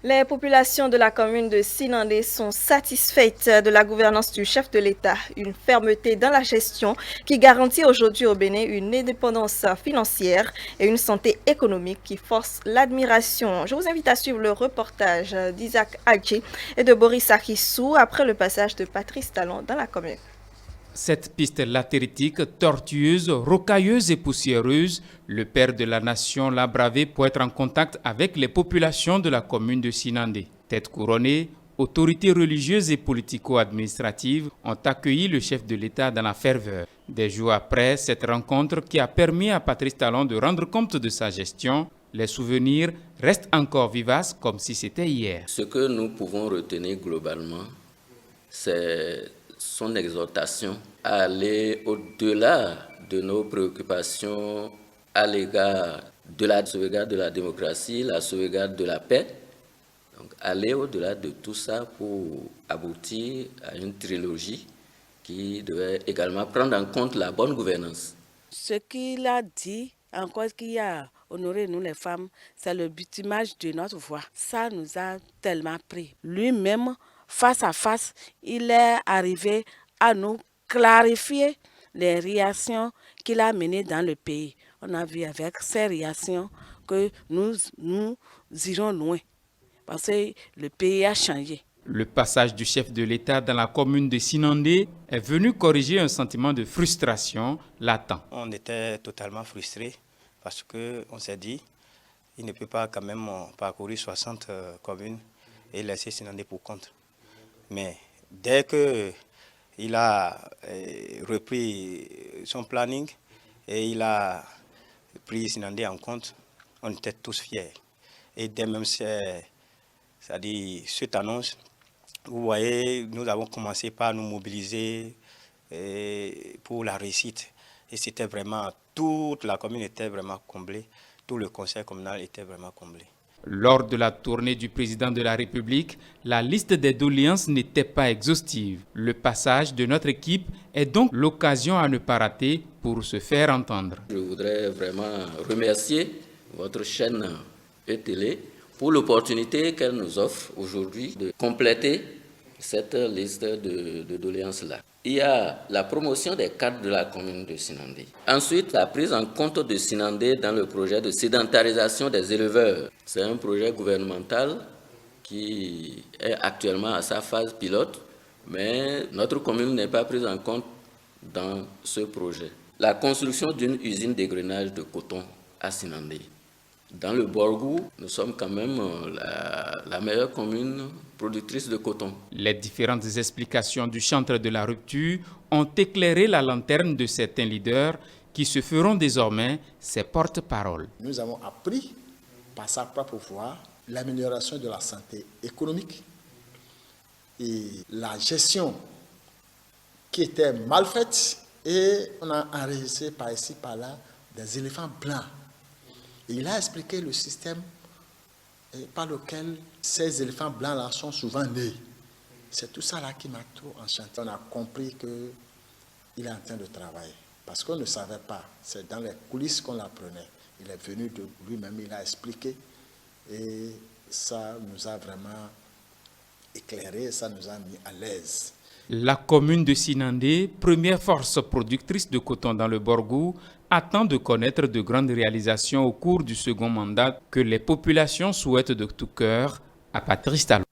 Les populations de la commune de Sinandé sont satisfaites de la gouvernance du chef de l'État, une fermeté dans la gestion qui garantit aujourd'hui au Bénin une indépendance financière et une santé économique qui force l'admiration. Je vous invite à suivre le reportage d'Isaac Alchi et de Boris Akissou après le passage de Patrice Talon dans la commune. Cette piste latéritique, tortueuse, rocailleuse et poussiéreuse, le père de la nation l'a bravée pour être en contact avec les populations de la commune de Sinandé. Tête couronnée, autorités religieuses et politico-administratives ont accueilli le chef de l'État dans la ferveur. Des jours après cette rencontre qui a permis à Patrice Talon de rendre compte de sa gestion, les souvenirs restent encore vivaces comme si c'était hier. Ce que nous pouvons retenir globalement, c'est son exhortation à aller au-delà de nos préoccupations à l'égard de la sauvegarde de la démocratie, la sauvegarde de la paix. Donc aller au-delà de tout ça pour aboutir à une trilogie qui devait également prendre en compte la bonne gouvernance. Ce qu'il a dit, encore qui a honoré nous les femmes, c'est le bitumage de notre voix. Ça nous a tellement pris. Lui-même, face à face, il est arrivé à nous clarifier les réactions qu'il a menées dans le pays. On a vu avec ces réactions que nous irons loin parce que le pays a changé. Le passage du chef de l'État dans la commune de Sinandé est venu corriger un sentiment de frustration latent. On était totalement frustrés parce qu'on s'est dit il ne peut pas quand même parcourir 60 communes et laisser Sinandé pour compte. Mais dès qu'il a repris son planning et il a pris Sinandé en compte, on était tous fiers. Et dès même c'est-à-dire cette annonce, vous voyez, nous avons commencé par nous mobiliser pour la réussite. Et c'était vraiment, toute la commune était vraiment comblée, tout le conseil communal était vraiment comblé. Lors de la tournée du président de la République, la liste des doléances n'était pas exhaustive. Le passage de notre équipe est donc l'occasion à ne pas rater pour se faire entendre. Je voudrais vraiment remercier votre chaîne ETélé pour l'opportunité qu'elle nous offre aujourd'hui de compléter cette liste de doléances-là. Il y a la promotion des cadres de la commune de Sinandé. Ensuite, la prise en compte de Sinandé dans le projet de sédentarisation des éleveurs. C'est un projet gouvernemental qui est actuellement à sa phase pilote, mais notre commune n'est pas prise en compte dans ce projet. La construction d'une usine d'égrenage de coton à Sinandé. Dans le Borgou, nous sommes quand même la meilleure commune productrice de coton. Les différentes explications du chantre de la rupture ont éclairé la lanterne de certains leaders qui se feront désormais ses porte-paroles. Nous avons appris par sa propre voix l'amélioration de la santé économique et la gestion qui était mal faite, et on a enregistré par ici, par là, des éléphants blancs. Et il a expliqué le système par lequel ces éléphants blancs-là sont souvent nés. C'est tout ça là qui m'a trop enchanté. On a compris qu'il est en train de travailler. Parce qu'on ne savait pas. C'est dans les coulisses qu'on l'apprenait. Il est venu de lui-même, il a expliqué. Et ça nous a vraiment éclairé, ça nous a mis à l'aise. La commune de Sinandé, première force productrice de coton dans le Borgou, attend de connaître de grandes réalisations au cours du second mandat que les populations souhaitent de tout cœur à Patrice Talon.